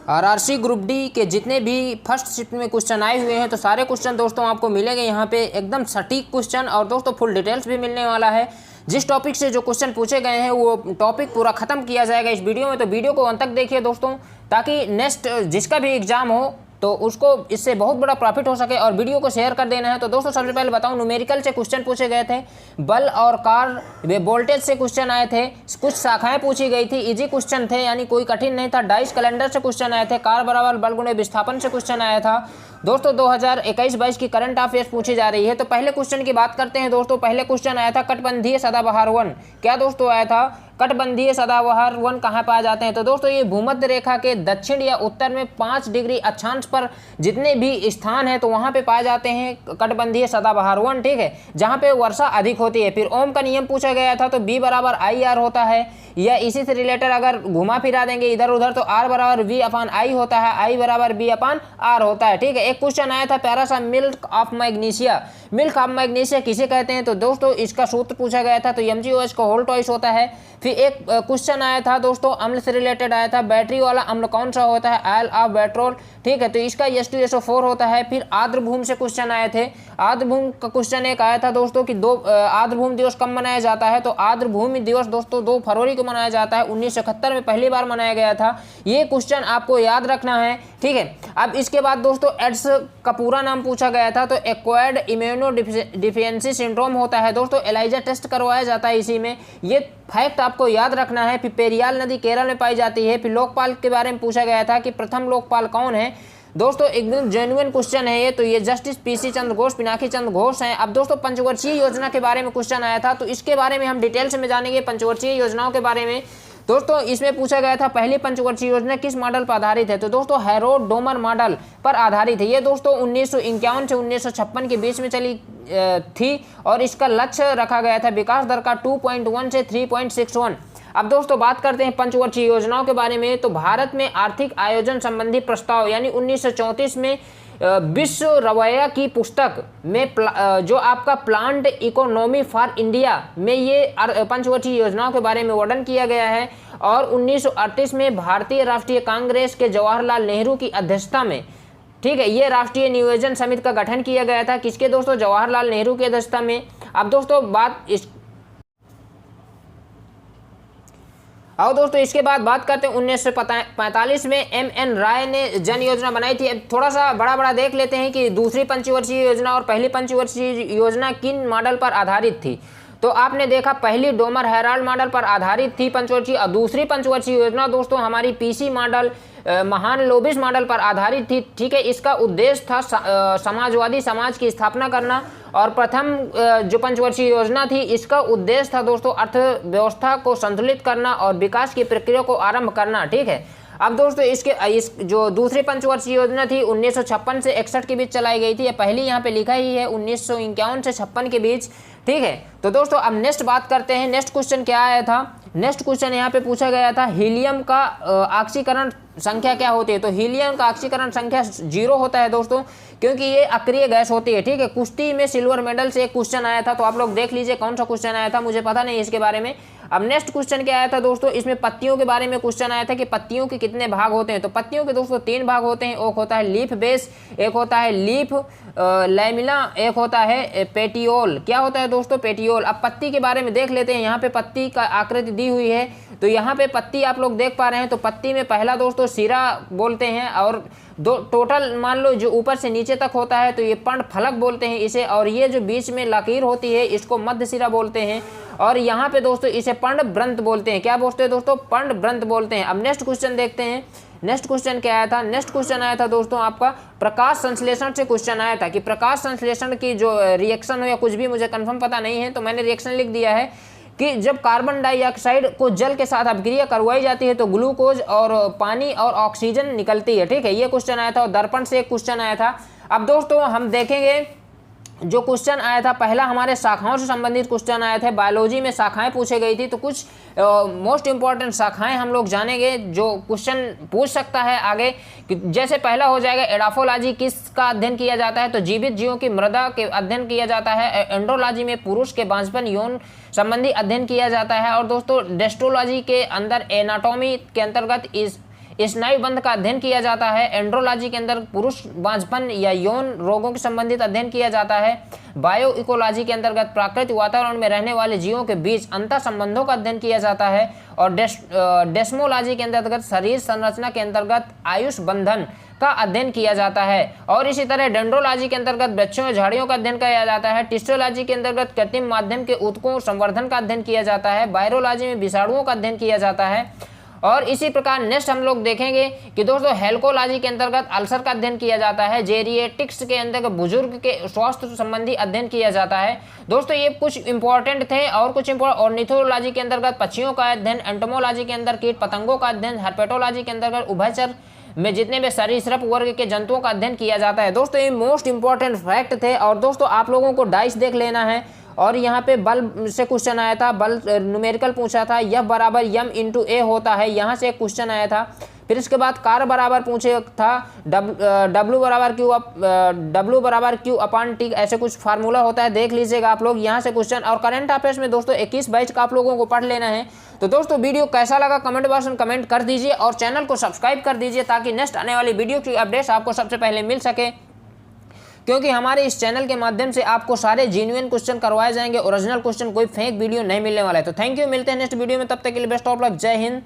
RRC group D के जितने भी फर्स्ट शिफ्ट में क्वेश्चन आए हुए हैं तो सारे क्वेश्चन दोस्तों आपको मिलेंगे यहाँ पे एकदम सटीक क्वेश्चन, और दोस्तों फुल डिटेल्स भी मिलने वाला है। जिस टॉपिक से जो क्वेश्चन पूछे गए हैं वो टॉपिक पूरा खत्म किया जाएगा इस वीडियो में, तो वीडियो को अंत तक देखिए दोस्तों, ताकि नेक्स्ट जिसका भी एग्जाम हो तो उसको इससे बहुत बड़ा प्रॉफिट हो सके, और वीडियो को शेयर कर देना है। तो दोस्तों सबसे पहले बताऊं, न्यूमेरिकल से क्वेश्चन पूछे गए थे, बल और कार वोल्टेज से क्वेश्चन आए थे, कुछ शाखाएं पूछी गई थी, इजी क्वेश्चन थे यानी कोई कठिन नहीं था। डाइस कैलेंडर से क्वेश्चन आए थे, कार बराबर बल गुणे विस्थापन से क्वेश्चन आया था। दोस्तों 2021-22 की करंट अफेयर्स पूछी जा रही है। तो पहले क्वेश्चन की बात करते हैं दोस्तों। पहले क्वेश्चन आया था कटबंधीय सदाबहार वन। क्या दोस्तों आया था? कटबंधीय सदाबहार वन कहाँ पाए जाते हैं? तो दोस्तों ये भूमध्य रेखा के दक्षिण या उत्तर में 5 डिग्री अक्षांश पर जितने भी स्थान है तो वहाँ पे पाए जाते हैं कटबंधीय सदाबहार वन, ठीक है, जहाँ पे वर्षा अधिक होती है। फिर ओम का नियम पूछा गया था, तो बी बराबर आई आर होता है, या इसी से रिलेटेड अगर घुमा फिरा देंगे इधर उधर तो आर बराबर वी अपान आई होता है, आई बराबर बी अपान आर होता है, ठीक है। एक क्वेश्चन आया था प्यारा सा, milk of magnesia. Milk of magnesia किसे कहते हैं? तो दोस्तों इसका सूत्र पूछा गया था, तो MgOH का होल टॉइस होता है। फिर एक क्वेश्चन आया था दोस्तों अम्ल से रिलेटेड आया था, बैटरी वाला अम्ल कौन सा होता है? आयल ऑफ पेट्रोल, ठीक है, तो इसका H2SO4 होता है। फिर आर्द्रभूमि से क्वेश्चन आए थे। आर्द्रभूमि का क्वेश्चन एक आया था दोस्तों कि आर्द्रभूमि दिवस कब मनाया जाता है? तो आर्द्रभूमि दिवस दोस्तों 2 फरवरी को मनाया जाता है, 1971 में पहली बार मनाया गया था। ये क्वेश्चन आपको याद रखना है, ठीक है। अब इसके बाद दोस्तों एड्स का पूरा नाम पूछा गया था, तो एक्वायर्ड इम्यूनो डिफिशियंसी सिंड्रोम होता है दोस्तों, एलाइजा टेस्ट करवाया जाता है इसी में, ये फैक्ट आपको याद रखना है। फिर पेरियाल नदी केरल में पाई जाती है। फिर लोकपाल के बारे में पूछा गया था कि प्रथम लोकपाल कौन है? दोस्तों एकदम जेन्युइन क्वेश्चन है ये, तो ये जस्टिस पीसी चंद्र घोष, पिनाकी चंद्र घोष हैं। अब दोस्तों पंचवर्षीय योजना के बारे में क्वेश्चन आया था, तो इसके बारे में हम डिटेल्स में जानेंगे पंचवर्षीय योजनाओं के बारे में। दोस्तों इसमें पूछा गया था पहली पंचवर्षीय योजना किस मॉडल पर आधारित है? तो दोस्तों हैरोल्ड डोमर मॉडल पर आधारित है। ये दोस्तों 1951 से 1956 के बीच में चली थी, और इसका लक्ष्य रखा गया था विकास दर का 2.1 से 3.61। अब दोस्तों बात करते हैं पंचवर्षीय योजनाओं के बारे में। तो भारत में आर्थिक आयोजन संबंधी प्रस्ताव यानी 1934 में विश्व रवैया की पुस्तक में जो आपका प्लान्ड इकोनॉमी फॉर इंडिया में ये पंचवर्षीय योजनाओं के बारे में वर्णन किया गया है। और 1938 में भारतीय राष्ट्रीय कांग्रेस के जवाहरलाल नेहरू की अध्यक्षता में, ठीक है, ये राष्ट्रीय नियोजन समिति का गठन किया गया था। किसके दोस्तों? जवाहरलाल नेहरू की अध्यक्षता में। अब दोस्तों और दोस्तों इसके बाद बात करते हैं 1945 में MN राय ने जन योजना बनाई थी। अब थोड़ा सा बड़ा देख लेते हैं कि दूसरी पंचवर्षीय योजना और पहली पंचवर्षीय योजना किन मॉडल पर आधारित थी। तो आपने देखा पहली डोमर हेराल्ड मॉडल पर आधारित थी पंचवर्षीय, और दूसरी पंचवर्षीय योजना दोस्तों हमारी पीसी मॉडल महालनोबिस मॉडल पर आधारित थी, ठीक है। इसका उद्देश्य था समाजवादी समाज की स्थापना करना। और प्रथम जो पंचवर्षीय योजना थी इसका उद्देश्य था दोस्तों अर्थव्यवस्था को संतुलित करना और विकास की प्रक्रिया को आरंभ करना, ठीक है। अब दोस्तों इस जो दूसरी पंचवर्षीय योजना थी 1956 से 61 के बीच चलाई गई थी। ये पहली यहाँ पे लिखा ही है 1951 से 56 के बीच, ठीक है। तो दोस्तों अब नेक्स्ट बात करते हैं, नेक्स्ट क्वेश्चन क्या आया था? नेक्स्ट क्वेश्चन यहाँ पे पूछा गया था हीलियम का ऑक्सीकरण संख्या क्या होती है? तो हीलियम का ऑक्सीकरण संख्या 0 होता है दोस्तों, क्योंकि ये अक्रिय गैस होती है, ठीक है। कुश्ती में सिल्वर मेडल से एक क्वेश्चन आया था, तो आप लोग देख लीजिए कौन सा क्वेश्चन आया था, मुझे पता नहीं इसके बारे में। अब नेक्स्ट क्वेश्चन क्या आया था दोस्तों? इसमें पत्तियों के बारे में क्वेश्चन आया था कि पत्तियों के कितने भाग होते हैं? तो पत्तियों के दोस्तों 3 भाग होते हैं। एक होता है लीफ बेस, एक होता है लीफ लैमिना, एक होता है पेटियोल। क्या होता है दोस्तों? पेटियोल। अब पत्ती के बारे में देख लेते हैं। यहाँ पे पत्ती का आकृति दी हुई है, तो यहाँ पे पत्ती आप लोग देख पा रहे हैं। तो पत्ती में पहला दोस्तों सिरा बोलते हैं, और दो टोटल मान लो जो ऊपर से नीचे तक होता है तो ये पर्ण फलक बोलते हैं इसे, और ये जो बीच में लकीर होती है इसको मध्य सिरा बोलते हैं, और यहाँ पे दोस्तों इसे पर्णवृंत बोलते हैं। क्या बोलते हैं दोस्तों? पर्णवृंत बोलते हैं। अब नेक्स्ट क्वेश्चन देखते हैं। नेक्स्ट क्वेश्चन क्या आया था? नेक्स्ट क्वेश्चन आया था दोस्तों आपका प्रकाश संश्लेषण से क्वेश्चन आया था कि प्रकाश संश्लेषण की जो रिएक्शन हो या कुछ भी, मुझे कंफर्म पता नहीं है, तो मैंने रिएक्शन लिख दिया है कि जब कार्बन डाइऑक्साइड को जल के साथ अभिक्रिया करवाई जाती है तो ग्लूकोज और पानी और ऑक्सीजन निकलती है, ठीक है। ये क्वेश्चन आया था। और दर्पण से एक क्वेश्चन आया था। अब दोस्तों हम देखेंगे जो क्वेश्चन आया था पहला हमारे शाखाओं से संबंधित क्वेश्चन आए थे। बायोलॉजी में शाखाएं पूछे गई थी, तो कुछ मोस्ट इंपॉर्टेंट शाखाएं हम लोग जानेंगे जो क्वेश्चन पूछ सकता है आगे। जैसे पहला हो जाएगा एडाफोलॉजी, किसका अध्ययन किया जाता है? तो जीवित जीवों की मृदा के अध्ययन किया जाता है। एंड्रोलॉजी में पुरुष के बांझपन यौन संबंधी अध्ययन किया जाता है। और दोस्तों डेस्ट्रोलॉजी के अंदर एनाटॉमी के अंतर्गत इस स्नायु बंध का अध्ययन किया जाता है। एंड्रोलॉजी के अंदर पुरुष बांझपन या यौन रोगों के संबंधित अध्ययन किया जाता है। बायो इकोलॉजी के अंतर्गत प्राकृतिक वातावरण में रहने वाले जीवों के बीच अंतर संबंधों का अध्ययन किया जाता है। और डेस्मोलॉजी के अंतर्गत शरीर संरचना के अंतर्गत आयुष बंधन का अध्ययन किया जाता है। और इसी तरह डेंड्रोलॉजी के अंतर्गत वृक्षों और झाड़ियों का अध्ययन किया जाता है। टिस्टोलॉजी के अंतर्गत कृत्रिम माध्यम के ऊतकों संवर्धन का अध्ययन किया जाता है। वायरोलॉजी में विषाणुओं का अध्ययन किया जाता है। और इसी प्रकार नेक्स्ट हम लोग देखेंगे कि दोस्तों हेल्कोलॉजी के अंतर्गत अल्सर का अध्ययन किया जाता है। जेरिएटिक्स के अंतर्गत बुजुर्ग के स्वास्थ्य संबंधी अध्ययन किया जाता है। दोस्तों ये कुछ इंपॉर्टेंट थे और कुछ ऑर्निथोलॉजी के अंतर्गत पक्षियों का अध्ययन, एंटोमोलॉजी के अंदर कीट पतंगों का अध्ययन, हर्पेटोलॉजी के अंतर्गत उभयचर में जितने भी सरीसृप वर्ग के जंतुओं का अध्ययन किया जाता है। दोस्तों ये मोस्ट इंपॉर्टेंट फैक्ट थे। और दोस्तों आप लोगों को डाइस देख लेना है। और यहाँ पे बल से क्वेश्चन आया था, बल न्यूमेरिकल पूछा था, F बराबर m इंटू ए होता है, यहाँ से एक क्वेश्चन आया था। फिर इसके बाद कार बराबर पूछे था, W बराबर Q अपान T, ऐसे कुछ फार्मूला होता है, देख लीजिएगा आप लोग यहाँ से क्वेश्चन। और करंट अफेयर्स में दोस्तों 21-22 का आप लोगों को पढ़ लेना है। तो दोस्तों वीडियो कैसा लगा कमेंट बॉक्स में कमेंट कर दीजिए और चैनल को सब्सक्राइब कर दीजिए ताकि नेक्स्ट आने वाली वीडियो की अपडेट्स आपको सबसे पहले मिल सके, क्योंकि हमारे इस चैनल के माध्यम से आपको सारे जेन्युइन क्वेश्चन करवाए जाएंगे, ओरिजिनल क्वेश्चन, कोई फेक वीडियो नहीं मिलने वाला है। तो थैंक यू, मिलते हैं नेक्स्ट वीडियो में, तब तक के लिए बेस्ट ऑफ लक, जय हिंद।